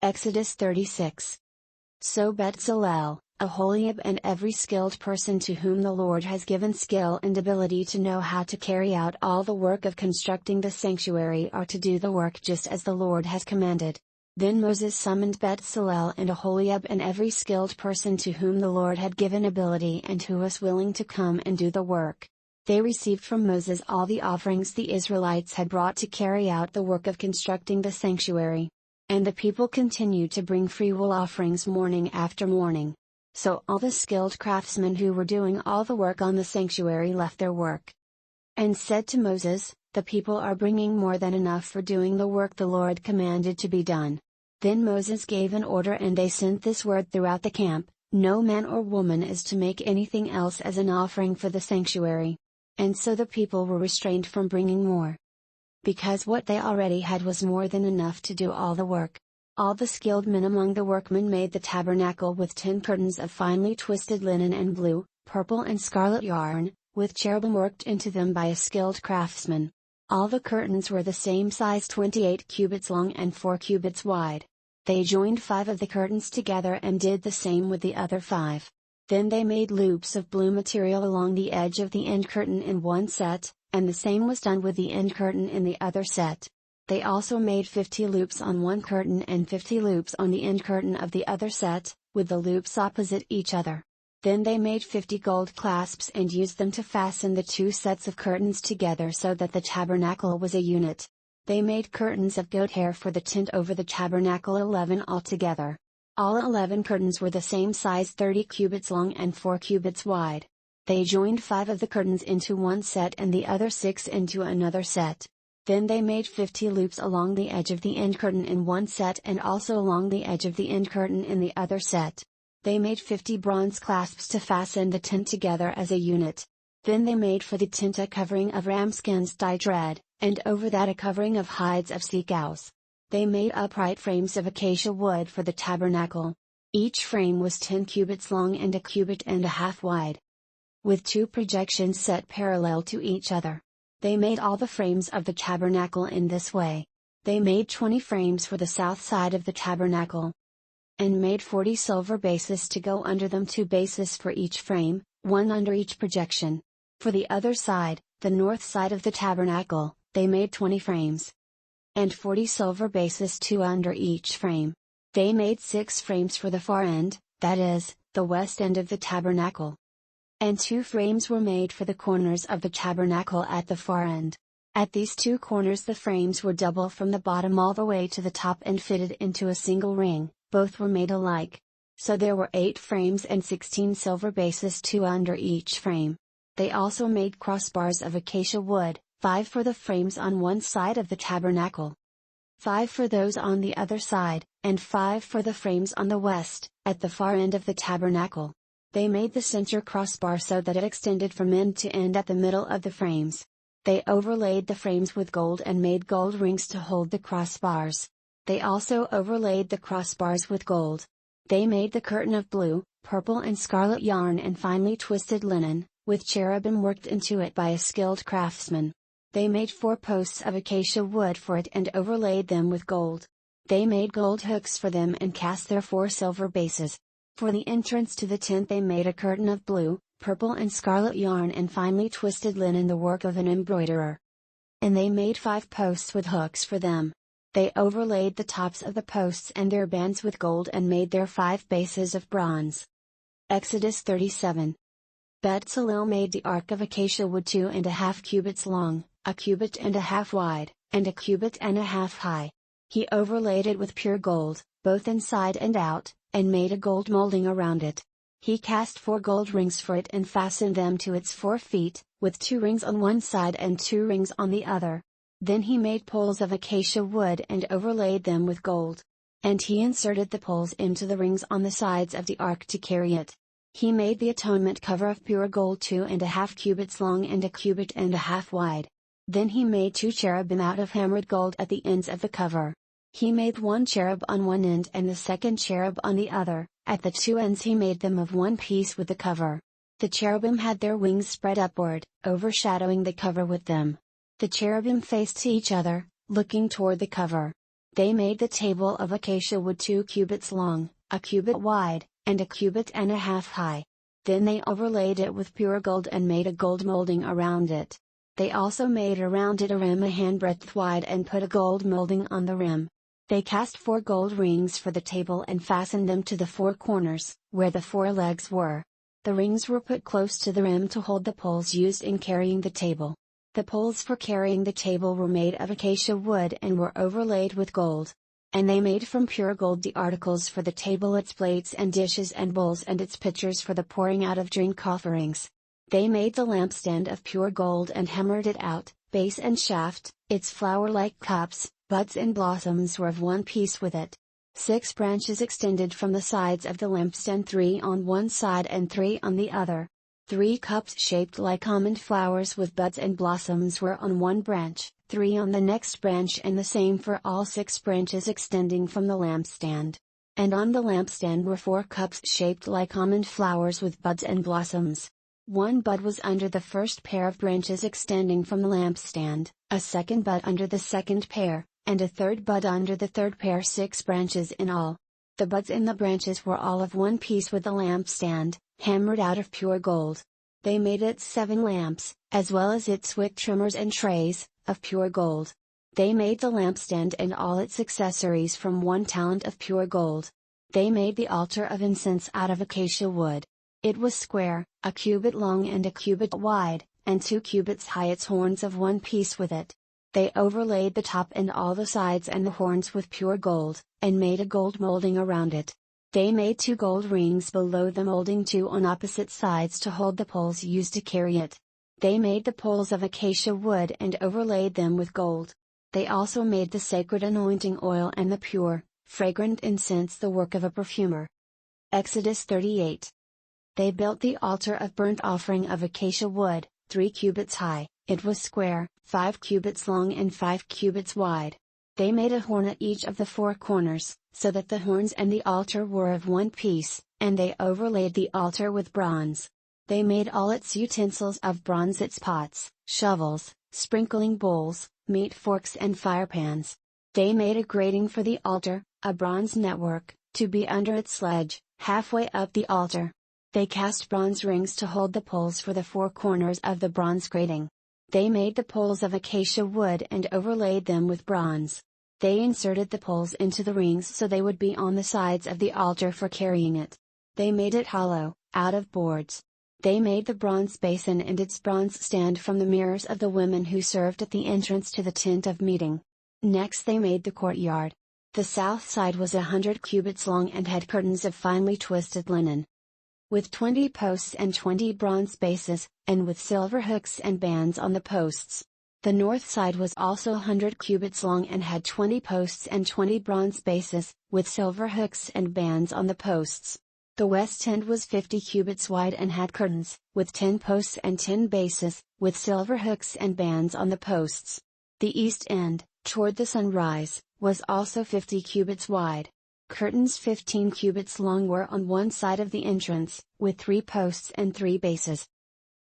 Exodus 36. So Bezalel, Aholiab and every skilled person to whom the Lord has given skill and ability to know how to carry out all the work of constructing the sanctuary are to do the work just as the Lord has commanded. Then Moses summoned Bezalel and Aholiab and every skilled person to whom the Lord had given ability and who was willing to come and do the work. They received from Moses all the offerings the Israelites had brought to carry out the work of constructing the sanctuary. And the people continued to bring freewill offerings morning after morning. So all the skilled craftsmen who were doing all the work on the sanctuary left their work. And said to Moses, "The people are bringing more than enough for doing the work the Lord commanded to be done." Then Moses gave an order and they sent this word throughout the camp, "No man or woman is to make anything else as an offering for the sanctuary." And so the people were restrained from bringing more, because what they already had was more than enough to do all the work. All the skilled men among the workmen made the tabernacle with 10 curtains of finely twisted linen and blue, purple and scarlet yarn, with cherubim worked into them by a skilled craftsman. All the curtains were the same size, 28 cubits long and 4 cubits wide. They joined 5 of the curtains together and did the same with the other 5. Then they made loops of blue material along the edge of the end curtain in one set, and the same was done with the end curtain in the other set. They also made 50 loops on one curtain and 50 loops on the end curtain of the other set, with the loops opposite each other. Then they made 50 gold clasps and used them to fasten the 2 sets of curtains together so that the tabernacle was a unit. They made curtains of goat hair for the tent over the tabernacle, 11 altogether. All 11 curtains were the same size, 30 cubits long and 4 cubits wide. They joined 5 of the curtains into one set and the other 6 into another set. Then they made 50 loops along the edge of the end curtain in one set and also along the edge of the end curtain in the other set. They made 50 bronze clasps to fasten the tent together as a unit. Then they made for the tent a covering of ram skins dyed red, and over that a covering of hides of sea cows. They made upright frames of acacia wood for the tabernacle. Each frame was 10 cubits long and a cubit and a half wide, with 2 projections set parallel to each other. They made all the frames of the tabernacle in this way. They made 20 frames for the south side of the tabernacle, and made 40 silver bases to go under them, 2 bases for each frame, 1 under each projection. For the other side, the north side of the tabernacle, they made 20 frames, and 40 silver bases, 2 under each frame. They made 6 frames for the far end, that is, the west end of the tabernacle. And 2 frames were made for the corners of the tabernacle at the far end. At these 2 corners the frames were double from the bottom all the way to the top and fitted into a single ring, both were made alike. So there were 8 frames and 16 silver bases, 2 under each frame. They also made crossbars of acacia wood, 5 for the frames on one side of the tabernacle, 5 for those on the other side, and 5 for the frames on the west, at the far end of the tabernacle. They made the center crossbar so that it extended from end to end at the middle of the frames. They overlaid the frames with gold and made gold rings to hold the crossbars. They also overlaid the crossbars with gold. They made the curtain of blue, purple and scarlet yarn and finely twisted linen, with cherubim worked into it by a skilled craftsman. They made 4 posts of acacia wood for it and overlaid them with gold. They made gold hooks for them and cast their 4 silver bases. For the entrance to the tent they made a curtain of blue, purple and scarlet yarn and finely twisted linen, the work of an embroiderer. And they made 5 posts with hooks for them. They overlaid the tops of the posts and their bands with gold and made their 5 bases of bronze. Exodus 37. Bezalel made the ark of acacia wood 2.5 cubits long, a cubit and a half wide, and a cubit and a half high. He overlaid it with pure gold, both inside and out, and made a gold molding around it. He cast 4 gold rings for it and fastened them to its 4 feet, with 2 rings on one side and 2 rings on the other. Then he made poles of acacia wood and overlaid them with gold. And he inserted the poles into the rings on the sides of the ark to carry it. He made the atonement cover of pure gold 2.5 cubits long and a cubit and a half wide. Then he made 2 cherubim out of hammered gold at the ends of the cover. He made 1 cherub on one end and the second cherub on the other. At the 2 ends he made them of one piece with the cover. The cherubim had their wings spread upward, overshadowing the cover with them. The cherubim faced each other, looking toward the cover. They made the table of acacia wood 2 cubits long, a cubit wide, and a cubit and a half high. Then they overlaid it with pure gold and made a gold molding around it. They also made around it a rim a handbreadth wide and put a gold molding on the rim. They cast 4 gold rings for the table and fastened them to the 4 corners, where the 4 legs were. The rings were put close to the rim to hold the poles used in carrying the table. The poles for carrying the table were made of acacia wood and were overlaid with gold. And they made from pure gold the articles for the table, its plates and dishes and bowls and its pitchers for the pouring out of drink offerings. They made the lampstand of pure gold and hammered it out, base and shaft, its flower-like cups, buds and blossoms were of one piece with it. 6 branches extended from the sides of the lampstand, 3 on one side and 3 on the other. 3 cups shaped like almond flowers with buds and blossoms were on one branch, 3 on the next branch, and the same for all 6 branches extending from the lampstand. And on the lampstand were 4 cups shaped like almond flowers with buds and blossoms. 1 bud was under the first pair of branches extending from the lampstand, a second bud under the second pair, and a third bud under the third pair, 6 branches in all. The buds in the branches were all of one piece with the lampstand, hammered out of pure gold. They made its 7 lamps, as well as its wick trimmers and trays, of pure gold. They made the lampstand and all its accessories from 1 talent of pure gold. They made the altar of incense out of acacia wood. It was square, a cubit long and a cubit wide, and 2 cubits high, its horns of one piece with it. They overlaid the top and all the sides and the horns with pure gold, and made a gold molding around it. They made 2 gold rings below the molding, 2 on opposite sides to hold the poles used to carry it. They made the poles of acacia wood and overlaid them with gold. They also made the sacred anointing oil and the pure, fragrant incense, the work of a perfumer. Exodus 38. They built the altar of burnt offering of acacia wood, 3 cubits high, it was square, 5 cubits long and 5 cubits wide. They made a horn at each of the 4 corners, so that the horns and the altar were of one piece, and they overlaid the altar with bronze. They made all its utensils of bronze, its pots, shovels, sprinkling bowls, meat forks and firepans. They made a grating for the altar, a bronze network, to be under its ledge, halfway up the altar. They cast bronze rings to hold the poles for the 4 corners of the bronze grating. They made the poles of acacia wood and overlaid them with bronze. They inserted the poles into the rings so they would be on the sides of the altar for carrying it. They made it hollow, out of boards. They made the bronze basin and its bronze stand from the mirrors of the women who served at the entrance to the tent of meeting. Next they made the courtyard. The south side was 100 cubits long and had curtains of finely twisted linen, with 20 posts and 20 bronze bases, and with silver hooks and bands on the posts. The north side was also 100 cubits long and had 20 posts and 20 bronze bases, with silver hooks and bands on the posts. The west end was 50 cubits wide and had curtains, with 10 posts and 10 bases, with silver hooks and bands on the posts. The east end, toward the sunrise, was also 50 cubits wide. Curtains 15 cubits long were on one side of the entrance, with 3 posts and 3 bases.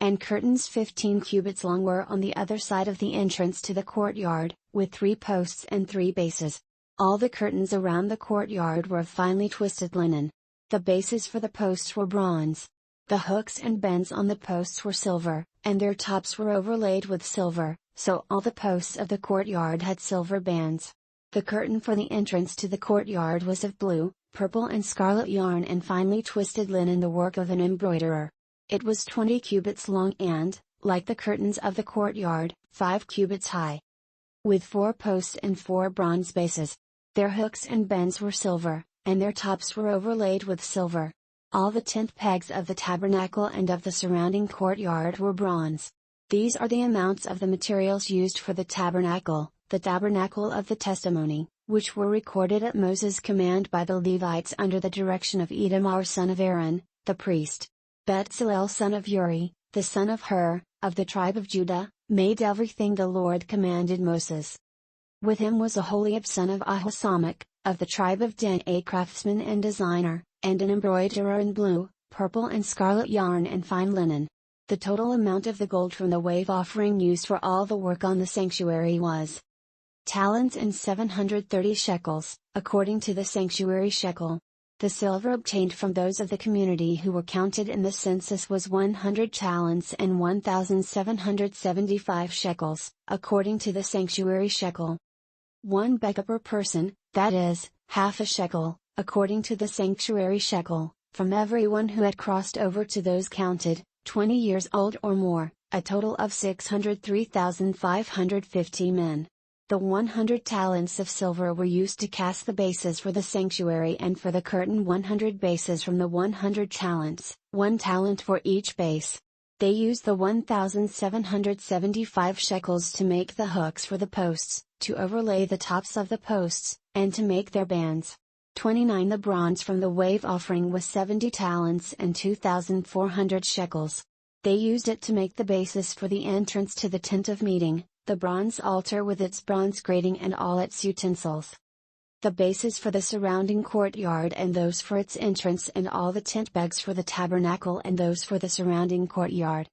And curtains 15 cubits long were on the other side of the entrance to the courtyard, with 3 posts and 3 bases. All the curtains around the courtyard were of finely twisted linen. The bases for the posts were bronze. The hooks and bands on the posts were silver, and their tops were overlaid with silver, so all the posts of the courtyard had silver bands. The curtain for the entrance to the courtyard was of blue, purple and scarlet yarn and finely twisted linen, the work of an embroiderer. It was 20 cubits long and, like the curtains of the courtyard, 5 cubits high, with 4 posts and 4 bronze bases. Their hooks and bands were silver, and their tops were overlaid with silver. All the tent pegs of the tabernacle and of the surrounding courtyard were bronze. These are the amounts of the materials used for the tabernacle of the testimony, which were recorded at Moses' command by the Levites under the direction of Itamar son of Aaron, the priest. Bezalel son of Uri, the son of Hur, of the tribe of Judah, made everything the Lord commanded Moses. With him was Aholiab son of Ahisamach, of the tribe of Dan, a craftsman and designer, and an embroiderer in blue, purple and scarlet yarn and fine linen. The total amount of the gold from the wave offering used for all the work on the sanctuary was talents and 730 shekels, according to the sanctuary shekel. The silver obtained from those of the community who were counted in the census was 100 talents and 1,775 shekels, according to the sanctuary shekel. 1 beka per person, that is, half a shekel, according to the sanctuary shekel, from everyone who had crossed over to those counted, 20 years old or more, a total of 603,550 men. The 100 talents of silver were used to cast the bases for the sanctuary and for the curtain, 100 bases from the 100 talents, 1 talent for each base. They used the 1,775 shekels to make the hooks for the posts, to overlay the tops of the posts, and to make their bands. 29 The bronze from the wave offering was 70 talents and 2,400 shekels. They used it to make the bases for the entrance to the tent of meeting, the bronze altar with its bronze grating and all its utensils. The bases for the surrounding courtyard and those for its entrance and all the tent pegs for the tabernacle and those for the surrounding courtyard,